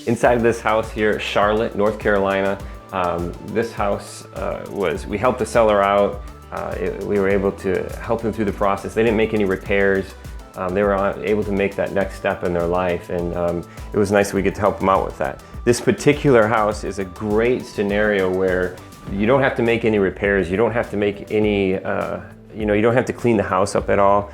Inside of this house here, Charlotte, North Carolina. This house we helped the seller out. We were able to help them through the process. They didn't make any repairs. They were able to make that next step in their life, and it was nice we could help them out with that. This particular house is a great scenario where you don't have to make any repairs. You don't have to make any, you don't have to clean the house up at all.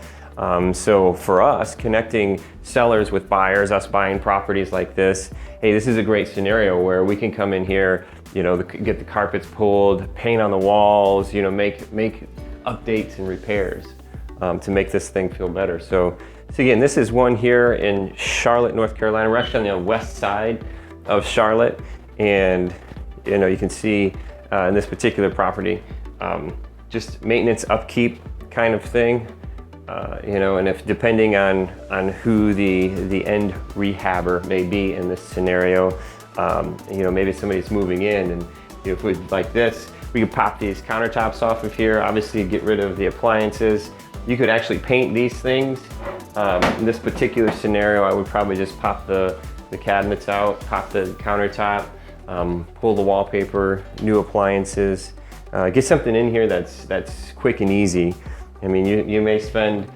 So for us, connecting sellers with buyers, us buying properties like this, hey, this is a great scenario where we can come in here, get the carpets pulled, paint on the walls, make updates and repairs to make this thing feel better. So again, this is one here in Charlotte, North Carolina. We're actually on the west side of Charlotte, and you can see in this particular property, just maintenance, upkeep kind of thing. And if depending on who the end rehabber may be in this scenario, maybe somebody's moving in, and if we like this, we could pop these countertops off of here, obviously get rid of the appliances. You could actually paint these things. In this particular scenario, I would probably just pop the cabinets out, pop the countertop, pull the wallpaper, new appliances, get something in here that's quick and easy. I mean, you may spend,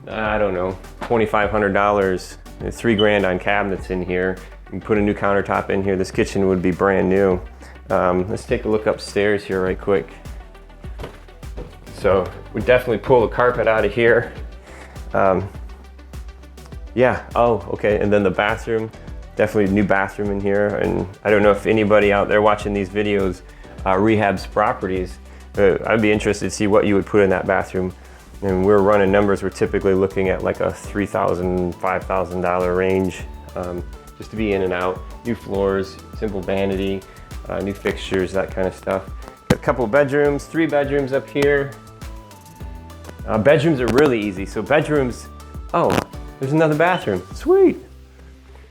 I don't know, $2,500, $3,000 on cabinets in here. You can put a new countertop in here. This kitchen would be brand new. Let's take a look upstairs here right quick. So we definitely pull the carpet out of here. Okay, and then the bathroom, definitely a new bathroom in here. And I don't know if anybody out there watching these videos rehabs properties. I'd be interested to see what you would put in that bathroom. And we're running numbers, we're typically looking at like a $3,000, $5,000 range, just to be in and out. New floors, simple vanity, new fixtures, that kind of stuff. Got a couple bedrooms, 3 bedrooms up here. Bedrooms are really easy. So bedrooms, oh, there's another bathroom, sweet.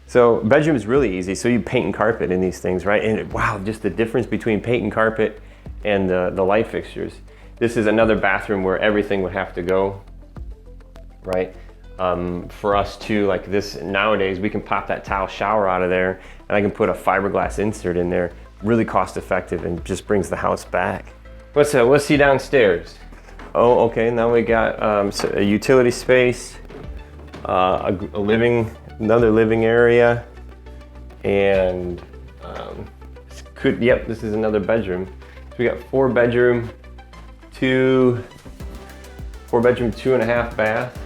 So bedroom is really easy. So you paint and carpet in these things, right? And wow, just the difference between paint and carpet and the light fixtures. This is another bathroom where everything would have to go, right? For us too, like this nowadays, we can pop that tile shower out of there, and I can put a fiberglass insert in there, really cost effective, and just brings the house back. Let's see downstairs. Oh, okay, now we got a utility space, another living area, and this is another bedroom. So we got 4-bedroom, 2.5 bath.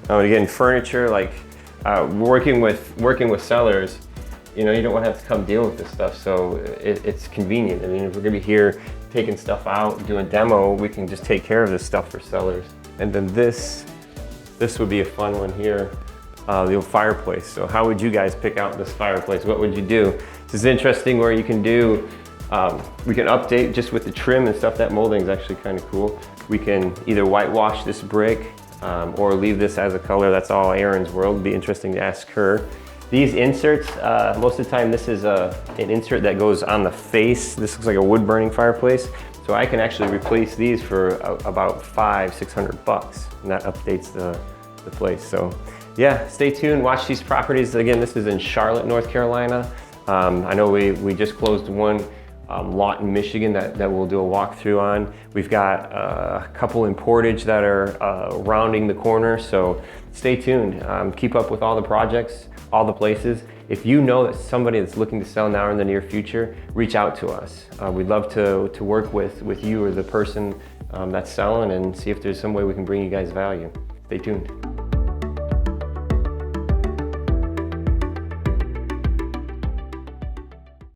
Oh, and again, furniture, like working with sellers, you don't want to have to come deal with this stuff, so it's convenient. I mean, if we're gonna be here taking stuff out, doing a demo, we can just take care of this stuff for sellers. And then this would be a fun one here, the old fireplace. So how would you guys pick out this fireplace? What would you do? This is interesting where you can do, we can update just with the trim and stuff. That molding is actually kind of cool. We can either whitewash this brick or leave this as a color. That's all Erin's world. It'd be interesting to ask her. These inserts, most of the time this is an insert that goes on the face. This looks like a wood burning fireplace. So I can actually replace these for about $500-600, and that updates the place. So yeah, stay tuned, watch these properties. Again, this is in Charlotte, North Carolina. I know we just closed one lot in Michigan that we'll do a walkthrough on. We've got a couple in Portage that are rounding the corner, so stay tuned. Keep up with all the projects, all the places. If you know that somebody that's looking to sell now or in the near future, reach out to us. We'd love to work with you or the person that's selling and see if there's some way we can bring you guys value. Stay tuned.